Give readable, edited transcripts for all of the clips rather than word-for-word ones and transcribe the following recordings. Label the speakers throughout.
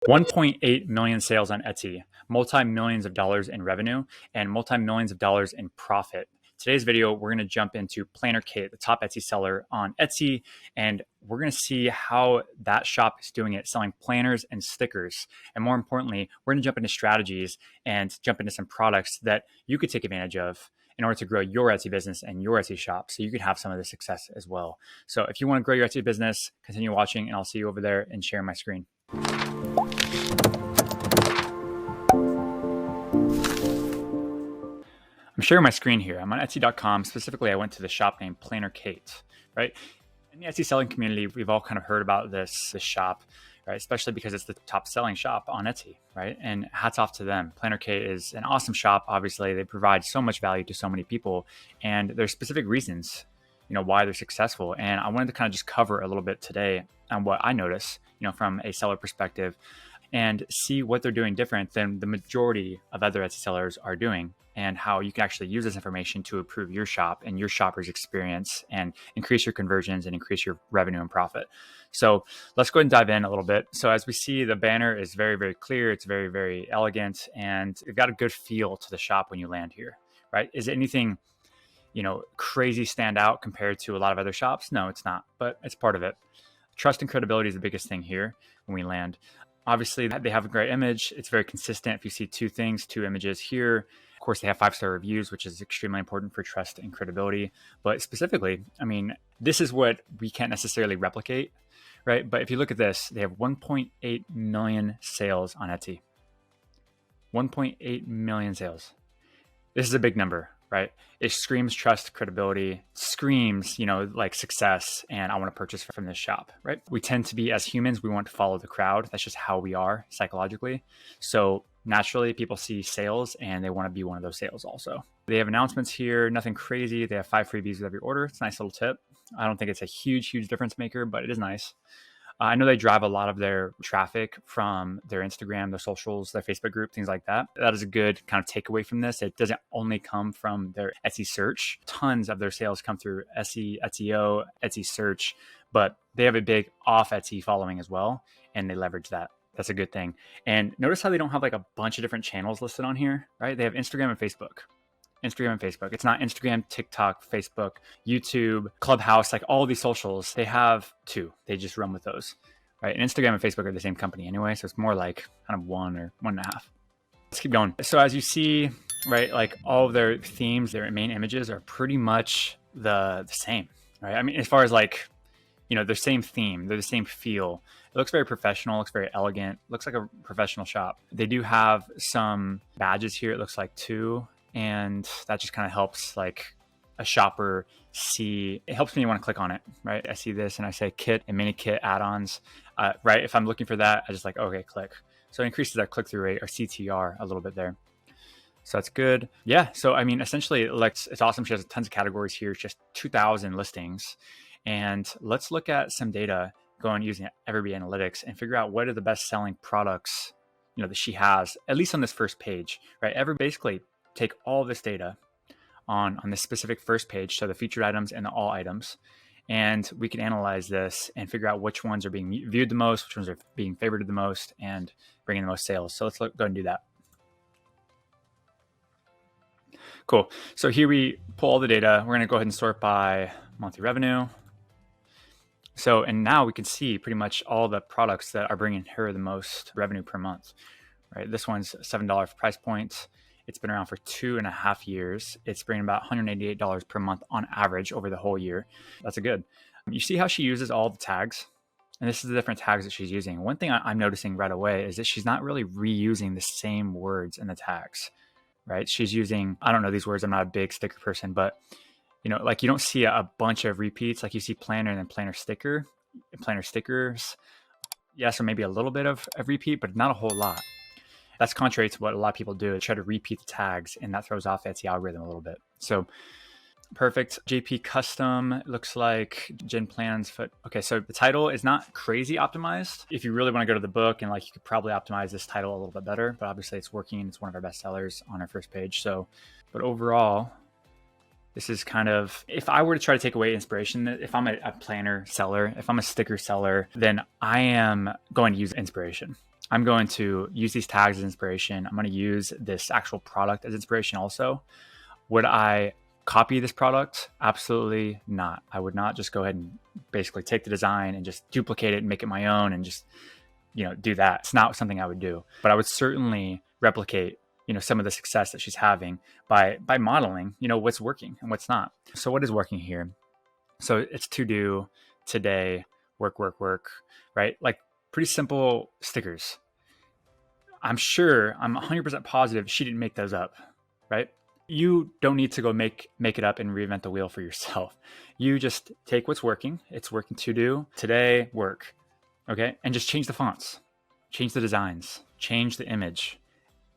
Speaker 1: 1.8 million sales on Etsy, multi-millions of dollars in revenue, and multi-millions of dollars in profit. Today's video, we're going to jump into Planner Kate, the top Etsy seller on Etsy, and we're going to see how that shop is doing it, selling planners and stickers. And more importantly, we're going to jump into strategies and jump into some products that you could take advantage of in order to grow your Etsy business and your Etsy shop so you could have some of the success as well. So if you want to grow your Etsy business, continue watching, and I'll see you over there and share my screen. I'm sharing my screen here. I'm on Etsy.com. Specifically, I went to the shop named Planner Kate, right? In the Etsy selling community, we've all kind of heard about this shop, right? Especially because it's the top selling shop on Etsy, right? And hats off to them. Planner Kate is an awesome shop. Obviously, they provide so much value to so many people, and there's specific reasons, why they're successful. And I wanted to kind of just cover a little bit today on what I notice, from a seller perspective, and see what they're doing different than the majority of other Etsy sellers are doing, and how you can actually use this information to improve your shop and your shopper's experience and increase your conversions and increase your revenue and profit. So let's go ahead and dive in a little bit. So as we see, the banner is very, very clear. It's very, very elegant, and you've got a good feel to the shop when you land here, right? Is it anything, crazy stand out compared to a lot of other shops? No, it's not, but it's part of it. Trust and credibility is the biggest thing here when we land. Obviously, they have a great image. It's very consistent. If you see two images here, of course, they have 5-star reviews, which is extremely important for trust and credibility. But specifically, this is what we can't necessarily replicate, right? But if you look at this, they have 1.8 million sales on Etsy. 1.8 million sales. This is a big number, right? It screams trust, credibility, screams, like success, and I want to purchase from this shop, right? We tend to be, as humans, we want to follow the crowd. That's just how we are psychologically. So naturally, people see sales and they want to be one of those sales also. They have announcements here, nothing crazy. They have 5 freebies with every order. It's a nice little tip. I don't think it's a huge difference maker, but it is nice. I know they drive a lot of their traffic from their Instagram, their socials, their Facebook group, things like that. That is a good kind of takeaway from this. It doesn't only come from their Etsy search. Tons of their sales come through Etsy, SEO, Etsy search, but they have a big off Etsy following as well, and they leverage that. That's a good thing. And notice how they don't have like a bunch of different channels listed on here, right? They have Instagram and Facebook. It's not Instagram, TikTok, Facebook, YouTube, Clubhouse, like all these socials. They have 2. They just run with those, right? And Instagram and Facebook are the same company anyway. So it's more like kind of 1 or 1.5. Let's keep going. So as you see, right, like all of their themes, their main images are pretty much the same, right? As far as like, their same theme, they're the same feel. It looks very professional, looks very elegant, looks like a professional shop. They do have some badges here. It looks like 2. And that just kind of helps like a shopper see. It helps me want to click on it, right? I see this and I say kit and mini kit add-ons, right? If I'm looking for that, I just like, okay, click. So it increases our click-through rate or CTR a little bit there. So that's good. Yeah. So, essentially it's awesome. She has tons of categories here. It's just 2,000 listings. And let's look at some data going using EverBee analytics and figure out what are the best selling products, that she has, at least on this first page, right? Basically take all of this data on this specific first page, so the featured items and the all items, and we can analyze this and figure out which ones are being viewed the most, which ones are being favorited the most, and bringing the most sales. So let's go and do that. Cool. So here we pull all the data. We're going to go ahead and sort by monthly revenue. So, and now we can see pretty much all the products that are bringing her the most revenue per month, right? This one's $7 price point. It's been around for 2.5 years. It's bringing about $188 per month on average over the whole year. That's a good. You see how she uses all the tags? And this is the different tags that she's using. One thing I'm noticing right away is that she's not really reusing the same words in the tags, right? She's using, I don't know these words. I'm not a big sticker person, but like you don't see a bunch of repeats. Like you see planner and then planner sticker, planner stickers. Yes, or maybe a little bit of repeat, but not a whole lot. That's contrary to what a lot of people do, try to repeat the tags, and that throws off Etsy algorithm a little bit. So perfect. JP custom looks like Jen plans foot. Okay, so the title is not crazy optimized. If you really want to go to the book, and like you could probably optimize this title a little bit better, but obviously it's working. It's one of our best sellers on our first page. So, but overall, this is kind of, if I were to try to take away inspiration, if I'm a planner seller, if I'm a sticker seller, then I am going to use inspiration. I'm going to use these tags as inspiration. I'm going to use this actual product as inspiration also. Would I copy this product? Absolutely not. I would not just go ahead and basically take the design and just duplicate it and make it my own and just, do that. It's not something I would do, but I would certainly replicate, some of the success that she's having by modeling, what's working and what's not. So what is working here? So it's to do, today, work, right? Like pretty simple stickers. I'm 100% positive she didn't make those up, right? You don't need to go make it up and reinvent the wheel for yourself. You just take what's working. It's working to do, today, work, okay? And just change the fonts, change the designs, change the image,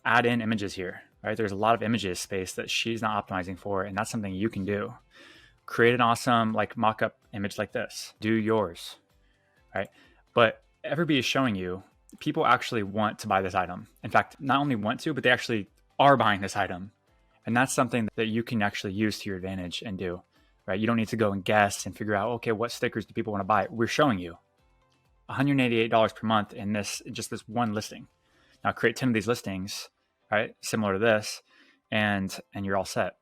Speaker 1: add in images here, right? There's a lot of images space that she's not optimizing for, and that's something you can do. Create an awesome like mock-up image like this. Do yours, right? But EverBee is showing you people actually want to buy this item. In fact, not only want to, but they actually are buying this item. And that's something that you can actually use to your advantage and do, right? You don't need to go and guess and figure out, okay, what stickers do people want to buy? We're showing you $188 per month in this one listing. Now create 10 of these listings, right? Similar to this, and you're all set.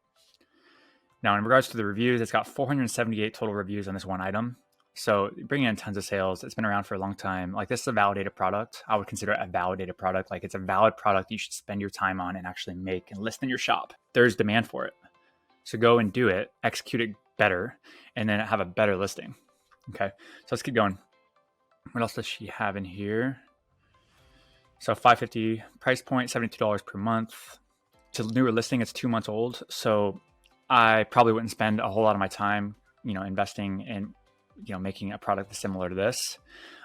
Speaker 1: Now, in regards to the reviews, it's got 478 total reviews on this one item. So bringing in tons of sales. It's been around for a long time. Like this is a validated product. I would consider it a validated product. Like it's a valid product you should spend your time on and actually make and list in your shop. There's demand for it. So go and do it, execute it better, and then have a better listing. Okay, so let's keep going. What else does she have in here? So $550 price point, $72 per month. To newer listing, it's 2 months old. So I probably wouldn't spend a whole lot of my time, investing in, making a product similar to this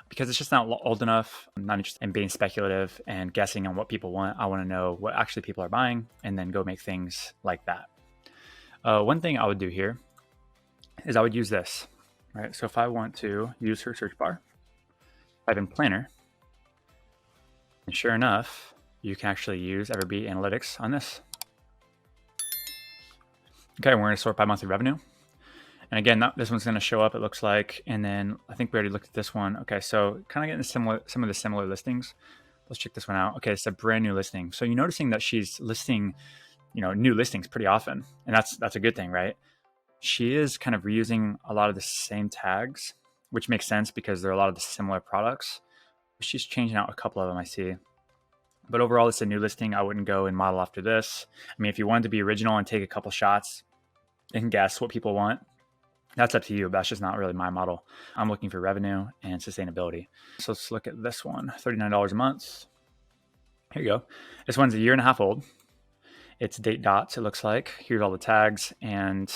Speaker 1: because it's just not old enough. I'm not interested in being speculative and guessing on what people want. I want to know what actually people are buying and then go make things like that. One thing I would do here is I would use this, right? So if I want to use her search bar, type in planner, and sure enough, you can actually use EverBee Analytics on this. Okay, we're going to sort by monthly revenue. And again, this one's going to show up, it looks like. And then I think we already looked at this one. Okay, so kind of getting some of the similar listings. Let's check this one out. Okay, it's a brand new listing. So you're noticing that she's listing, new listings pretty often. And that's a good thing, right? She is kind of reusing a lot of the same tags, which makes sense because there are a lot of the similar products. She's changing out a couple of them, I see. But overall, it's a new listing. I wouldn't go and model after this. I mean, if you wanted to be original and take a couple shots and guess what people want, that's up to you. But that's just not really my model. I'm looking for revenue and sustainability. So let's look at this one, $39 a month. Here you go. This one's a 1.5 years old. It's date dots, it looks like. Here's all the tags. And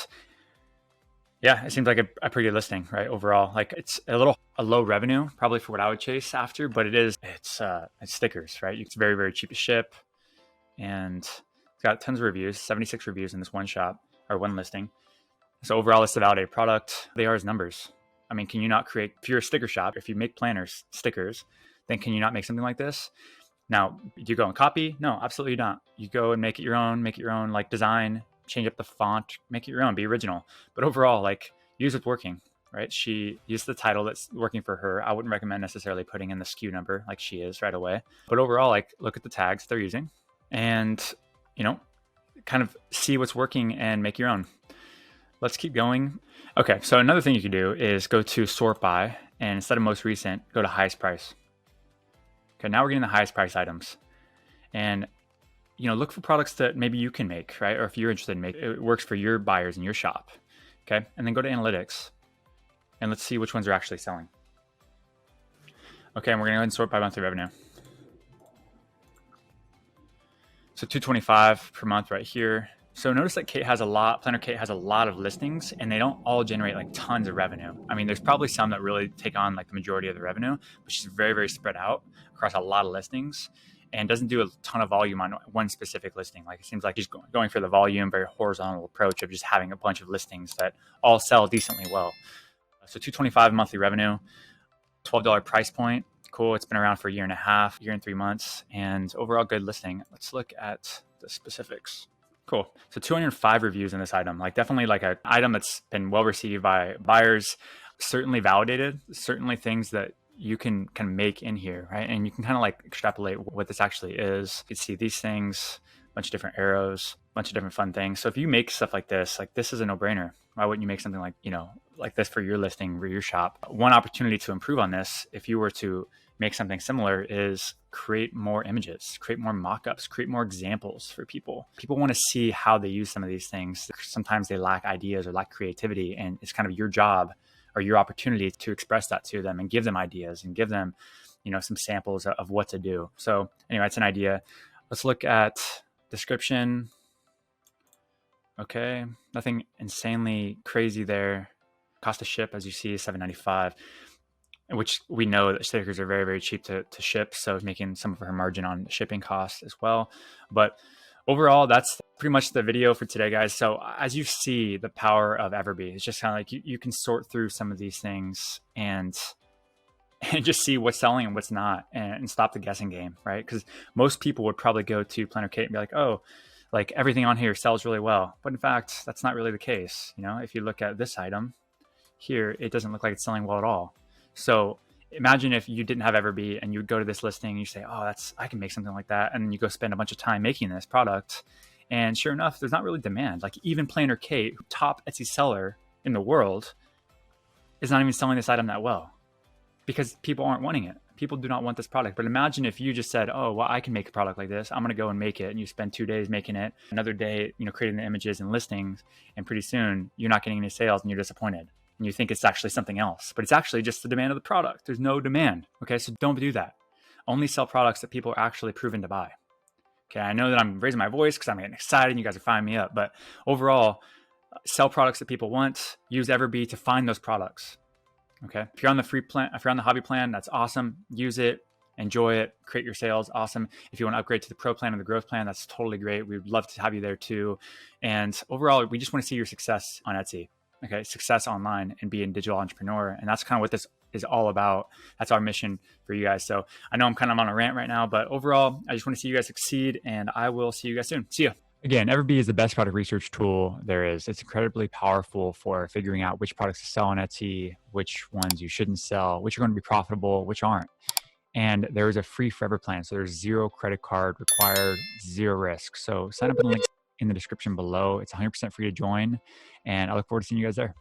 Speaker 1: yeah, it seems like a pretty good listing, right? Overall, like it's a low revenue, probably for what I would chase after, but it's stickers, right? It's very, very cheap to ship. And it's got tons of reviews, 76 reviews in this one shop or one listing. So overall, it's a validated product. They are as numbers. I mean, can you not create, if you're a sticker shop, if you make planners, stickers, then can you not make something like this? Now, do you go and copy? No, absolutely not. You go and make it your own like design, change up the font, make it your own, be original. But overall, like use what's working, right? She used the title that's working for her. I wouldn't recommend necessarily putting in the SKU number like she is right away. But overall, like look at the tags they're using and, kind of see what's working and make your own. Let's keep going. Okay, so another thing you can do is go to sort by and instead of most recent, go to highest price. Okay, now we're getting the highest price items. And look for products that maybe you can make, right? Or if you're interested in making it works for your buyers in your shop. Okay, and then go to analytics and let's see which ones are actually selling. Okay, and we're gonna go ahead and sort by monthly revenue. So $225 per month right here. So notice that Planner Kate has a lot of listings and they don't all generate like tons of revenue. I mean, there's probably some that really take on like the majority of the revenue, but she's very, very spread out across a lot of listings and doesn't do a ton of volume on one specific listing. Like it seems like she's going for the volume, very horizontal approach of just having a bunch of listings that all sell decently well. So $225 monthly revenue, $12 price point. Cool. It's been around for 1.5 years, 1 year and 3 months, and overall good listing. Let's look at the specifics. Cool. So 205 reviews in this item, like definitely like an item that's been well received by buyers, certainly validated, certainly things that you can kind of make in here, right? And you can kind of like extrapolate what this actually is. You can see these things, a bunch of different arrows, a bunch of different fun things. So if you make stuff like this is a no-brainer. Why wouldn't you make something like, like this for your listing or your shop? One opportunity to improve on this, if you were to make something similar, is create more images, create more mock-ups, create more examples for people. People want to see how they use some of these things. Sometimes they lack ideas or lack creativity, and it's kind of your job or your opportunity to express that to them and give them ideas and give them, some samples of what to do. So anyway, it's an idea. Let's look at description. Okay, nothing insanely crazy there. Cost to ship, as you see, is $7.95, which we know that stickers are very, very cheap to ship. So making some of her margin on shipping costs as well. But overall, that's pretty much the video for today, guys. So as you see the power of EverBee, it's just kind of like you can sort through some of these things and just see what's selling and what's not, and stop the guessing game, right? Because most people would probably go to Planner Kate and be like, oh, like everything on here sells really well. But in fact, that's not really the case. If you look at this item here, it doesn't look like it's selling well at all. So imagine if you didn't have EverBee and you would go to this listing and you say, oh, I can make something like that. And then you go spend a bunch of time making this product. And sure enough, there's not really demand. Like even Planner Kate, top Etsy seller in the world, is not even selling this item that well because people aren't wanting it. People do not want this product. But imagine if you just said, oh, well, I can make a product like this. I'm going to go and make it. And you spend 2 days making it, another day, creating the images and listings. And pretty soon you're not getting any sales and you're disappointed. And you think it's actually something else, but it's actually just the demand of the product. There's no demand. Okay. So don't do that. Only sell products that people are actually proven to buy. Okay. I know that I'm raising my voice because I'm getting excited and you guys are firing me up, but overall, sell products that people want. Use EverBee to find those products. Okay. If you're on the free plan, if you're on the hobby plan, that's awesome. Use it, enjoy it, create your sales. Awesome. If you want to upgrade to the pro plan or the growth plan, that's totally great. We'd love to have you there too. And overall, we just want to see your success on Etsy. Okay. Success online and be a digital entrepreneur. And that's kind of what this is all about. That's our mission for you guys. So I know I'm kind of on a rant right now, but overall, I just want to see you guys succeed, and I will see you guys soon. See ya. Again, EverBee is the best product research tool there is. It's incredibly powerful for figuring out which products to sell on Etsy, which ones you shouldn't sell, which are going to be profitable, which aren't. And there is a free forever plan. So there's 0 credit card required, 0 risk. So sign up in the link in the description below. It's 100% free to join, and I look forward to seeing you guys there.